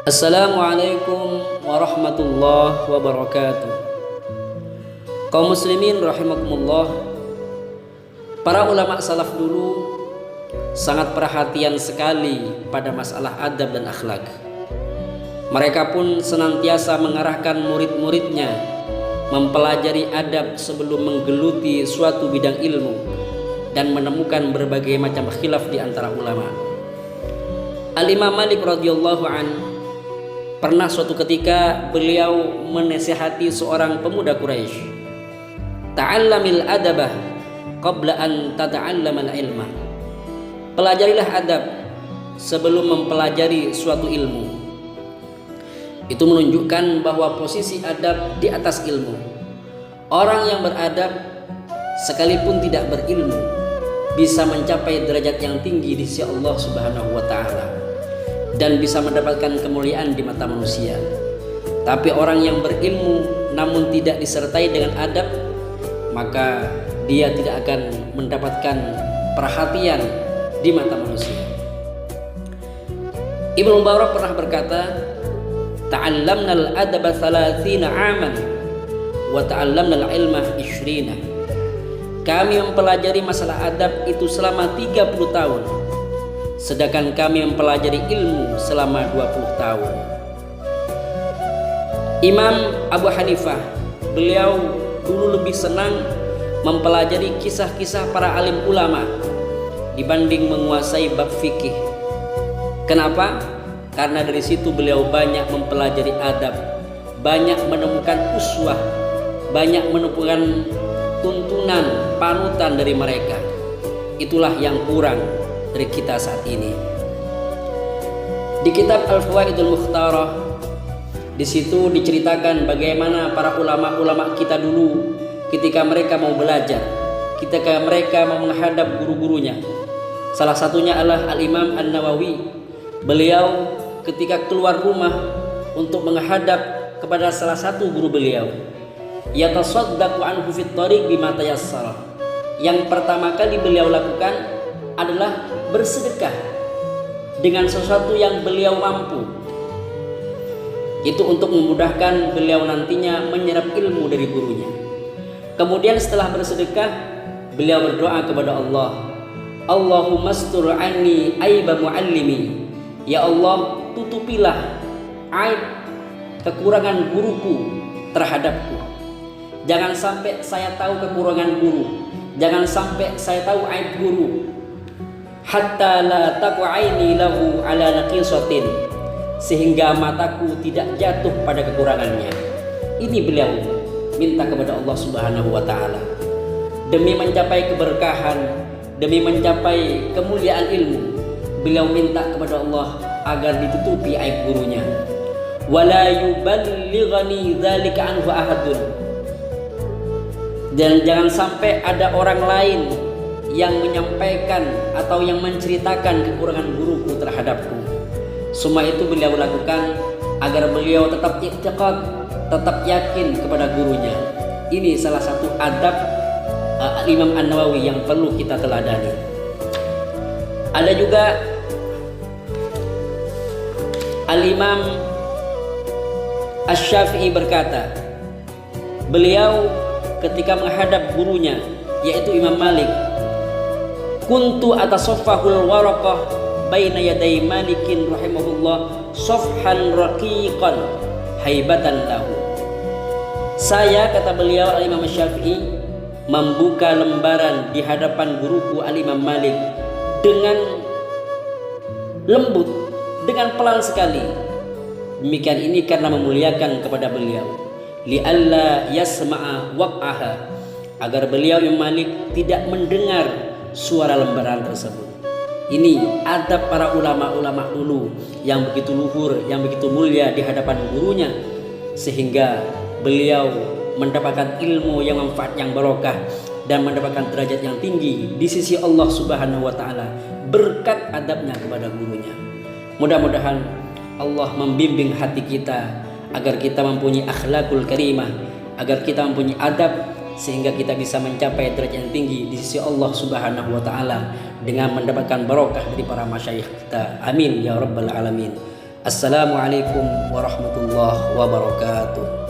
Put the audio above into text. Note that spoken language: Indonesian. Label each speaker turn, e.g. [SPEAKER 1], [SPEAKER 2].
[SPEAKER 1] Assalamualaikum warahmatullahi wabarakatuh. Kaum muslimin rahimakumullah, para ulama salaf dulu sangat perhatian sekali pada masalah adab dan akhlak. Mereka pun senantiasa mengarahkan murid-muridnya mempelajari adab sebelum menggeluti suatu bidang ilmu dan menemukan berbagai macam khilaf di antara ulama. Al-Imam Malik radhiyallahu an pernah suatu ketika beliau menasihati seorang pemuda Quraisy, "Ta'allamil adabah qabla an tata'allamal ilma." Pelajarilah adab sebelum mempelajari suatu ilmu. Itu menunjukkan bahwa posisi adab di atas ilmu. Orang yang beradab sekalipun tidak berilmu bisa mencapai derajat yang tinggi di sisi Allah Subhanahu wa taala dan bisa mendapatkan kemuliaan di mata manusia. Tapi orang yang berilmu namun tidak disertai dengan adab, maka dia tidak akan mendapatkan perhatian di mata manusia. Ibnu Mubarak pernah berkata, "Ta'allamnal adaba 30 aman wa ta'allamnal ilma 20." Kami mempelajari masalah adab itu selama 30 tahun, sedangkan kami mempelajari ilmu selama 20 tahun. Imam Abu Hanifah, beliau dulu lebih senang mempelajari kisah-kisah para alim ulama dibanding menguasai bab fikih. Kenapa? Karena dari situ beliau banyak mempelajari adab, banyak menemukan uswah, banyak menemukan tuntunan, panutan dari mereka. Itulah yang kurang dari kita saat ini. Di kitab Al-Fawaidul Mukhtarah, di situ diceritakan bagaimana para ulama-ulama kita dulu ketika mereka mau belajar, ketika mereka mau menghadap guru-gurunya. Salah satunya adalah Al-Imam An-Nawawi. Beliau ketika keluar rumah untuk menghadap kepada salah satu guru beliau, yatasaddaqu anhu fit thariq bima tayassara. Yang pertama kali beliau lakukan adalah bersedekah dengan sesuatu yang beliau mampu. Itu untuk memudahkan beliau nantinya menyerap ilmu dari gurunya. Kemudian setelah bersedekah, beliau berdoa kepada Allah, "Allahumma astur anni aiba muallimi." Ya Allah, tutupilah aib kekurangan guruku terhadapku. Jangan sampai saya tahu kekurangan guru, jangan sampai saya tahu aib guru. Hatta la taqu aini lahu ala naqisatin, sehingga mataku tidak jatuh pada kekurangannya. Ini beliau minta kepada Allah Subhanahu wa taala demi mencapai keberkahan, demi mencapai kemuliaan ilmu. Beliau minta kepada Allah agar ditutupi aib gurunya. Wala yuballighani dzalika anhu ahadun, dan jangan sampai ada orang lain yang menyampaikan atau yang menceritakan kekurangan guruku terhadapku. Semua itu beliau lakukan agar beliau tetap i'tiqad, tetap yakin kepada gurunya. Ini salah satu adab Imam An-Nawawi yang perlu kita teladani. Ada juga Al-Imam Asy-Syafi'i berkata, beliau ketika menghadap gurunya yaitu Imam Malik, "Kuntu atasaffahul waraqah baina yaday Malikin rahimahullah safhan raqiqan haibatan lahu." Saya, kata beliau Al-Imam Syafi'i, membuka lembaran di hadapan guruku Al-Imam Malik dengan lembut, dengan pelan sekali. Demikian ini karena memuliakan kepada beliau, li'alla yasma'a waq'aha, agar beliau Imam Malik tidak mendengar suara lembaran tersebut. Ini adab para ulama-ulama dulu yang begitu luhur, yang begitu mulia di hadapan gurunya, sehingga beliau mendapatkan ilmu yang manfaat, yang barokah, dan mendapatkan derajat yang tinggi di sisi Allah Subhanahu wa taala berkat adabnya kepada gurunya. Mudah-mudahan Allah membimbing hati kita agar kita mempunyai akhlakul karimah, agar kita mempunyai adab, sehingga kita bisa mencapai derajat yang tinggi di sisi Allah Subhanahu wa taala dengan mendapatkan barokah dari para masyayikh kita. Amin ya rabbal alamin. Assalamualaikum warahmatullahi wabarakatuh.